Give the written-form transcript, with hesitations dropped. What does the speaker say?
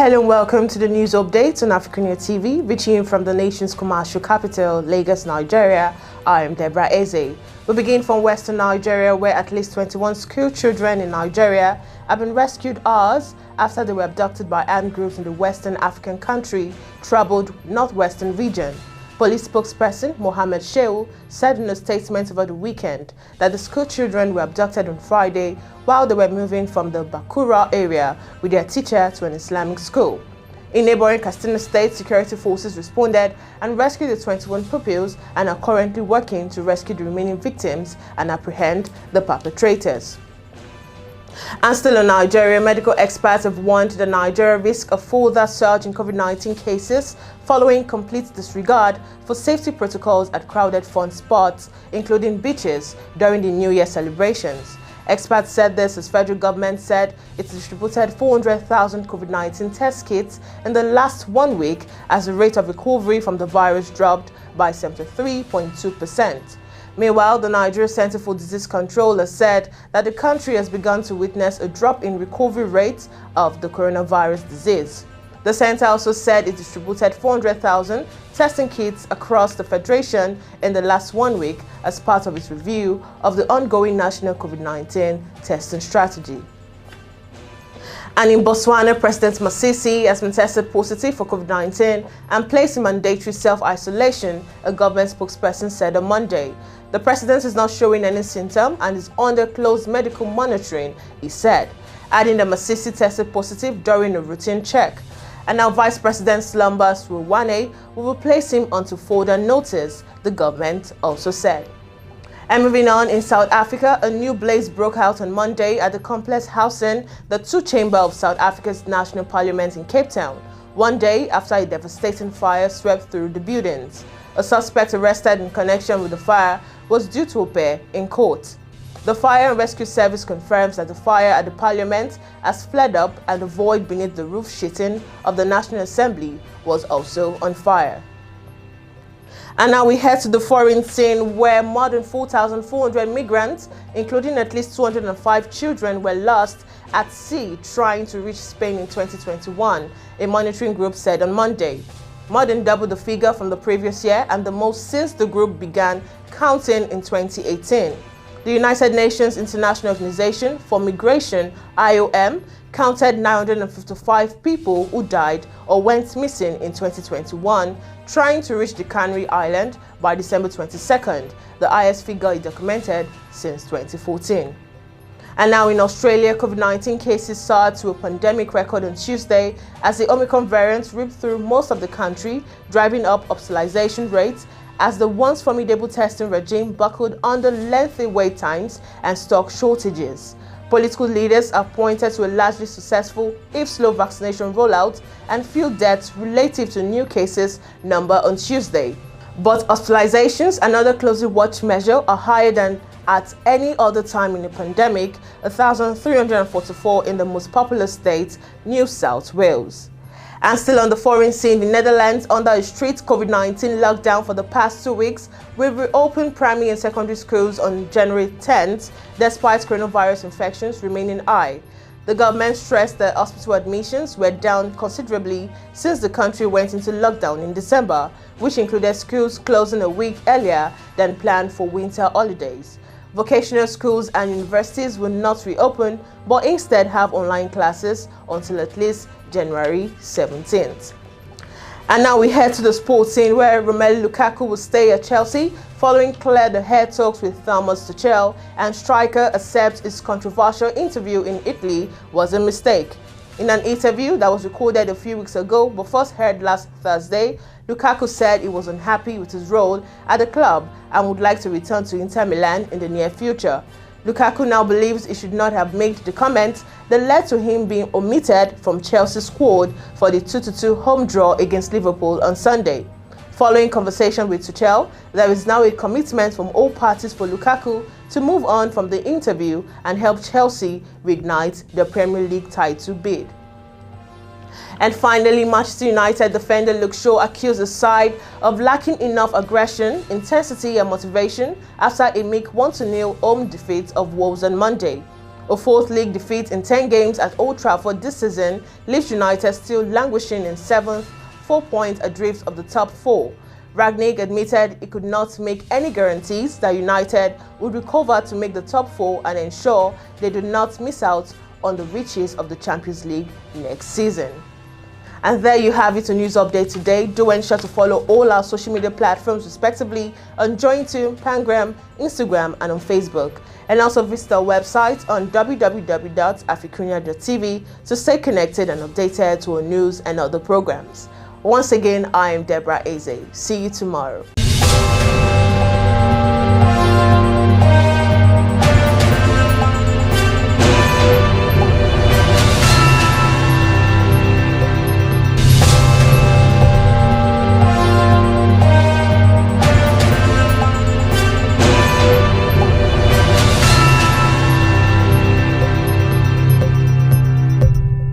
Hello and welcome to the news update on AFRICUNIA TV, reaching you from the nation's commercial capital, Lagos, Nigeria. I am Deborah Ezeh. We begin from Western Nigeria, where at least 21 school children in Nigeria have been rescued hours after they were abducted by armed groups in the Western African country, troubled Northwestern region. Police spokesperson Mohammed Shehu said in a statement over the weekend that the school children were abducted on Friday while they were moving from the Bakura area with their teacher to an Islamic school. In neighboring Katsina State, security forces responded and rescued the 21 pupils and are currently working to rescue the remaining victims and apprehend the perpetrators. And still in Nigeria, medical experts have warned that Nigeria risks a further surge in COVID-19 cases following complete disregard for safety protocols at crowded fun spots, including beaches, during the New Year celebrations. Experts said this as federal government said it distributed 400,000 COVID-19 test kits in the last 1 week as the rate of recovery from the virus dropped by 73.2%. Meanwhile, the Nigeria Center for Disease Control has said that the country has begun to witness a drop in recovery rates of the coronavirus disease. The center also said it distributed 400,000 testing kits across the federation in the last 1 week as part of its review of the ongoing national COVID-19 testing strategy. And in Botswana, President Masisi has been tested positive for COVID-19 and placed in mandatory self-isolation, a government spokesperson said on Monday. The president is not showing any symptom and is under close medical monitoring, he said, adding that Masisi tested positive during a routine check. And now Vice President Slumber Swiwane will place him onto further notice, the government also said. And moving on, in South Africa, a new blaze broke out on Monday at the complex housing the two-chamber of South Africa's National Parliament in Cape Town, 1 day after a devastating fire swept through the buildings. A suspect arrested in connection with the fire was due to appear in court. The Fire and Rescue Service confirms that the fire at the Parliament has flared up and the void beneath the roof sheeting of the National Assembly was also on fire. And now we head to the foreign scene, where more than 4,400 migrants, including at least 205 children, were lost at sea trying to reach Spain in 2021, a monitoring group said on Monday. More than double the figure from the previous year and the most since the group began counting in 2018. The United Nations International Organization for Migration, IOM, counted 955 people who died or went missing in 2021 trying to reach the Canary Island by December 22nd, the highest figure it documented since 2014. And now in Australia, COVID-19 cases soared to a pandemic record on Tuesday as the Omicron variant ripped through most of the country, driving up hospitalization rates as the once formidable testing regime buckled under lengthy wait times and stock shortages. Political leaders have pointed to a largely successful, if slow, vaccination rollout and few deaths relative to new cases number on Tuesday. But hospitalizations, another closely watched measure, are higher than at any other time in the pandemic, 1,344 in the most populous state, New South Wales. And still on the foreign scene, the Netherlands, under a strict COVID-19 lockdown for the past 2 weeks, will reopen primary and secondary schools on January 10th, despite coronavirus infections remaining high. The government stressed that hospital admissions were down considerably since the country went into lockdown in December, which included schools closing a week earlier than planned for winter holidays. Vocational schools and universities will not reopen, but instead have online classes until at least January 17th. And now we head to the sports scene, where Romelu Lukaku will stay at Chelsea following clear-the-hair talks with Thomas Tuchel, and striker accepts his controversial interview in Italy was a mistake. In an interview that was recorded a few weeks ago but first heard last Thursday, Lukaku said he was unhappy with his role at the club and would like to return to Inter Milan in the near future. Lukaku now believes he should not have made the comment that led to him being omitted from Chelsea's squad for the 2-2 home draw against Liverpool on Sunday. Following conversation with Tuchel, there is now a commitment from all parties for Lukaku to move on from the interview and help Chelsea reignite their Premier League title bid. And finally, Manchester United defender Luke Shaw accused the side of lacking enough aggression, intensity and motivation after a meek 1-0 home defeat of Wolves on Monday. A fourth league defeat in 10 games at Old Trafford this season leaves United still languishing in 7th, 4 points adrift of the top 4. Rangnick admitted he could not make any guarantees that United would recover to make the top 4 and ensure they do not miss out on the riches of the Champions League next season. And there you have it, a news update today. Do ensure to follow all our social media platforms respectively on Jointo, Pangram, Instagram and on Facebook. And also visit our website on www.africunia.tv to stay connected and updated to our news and other programs. Once again, I am Deborah Ezeh. See you tomorrow.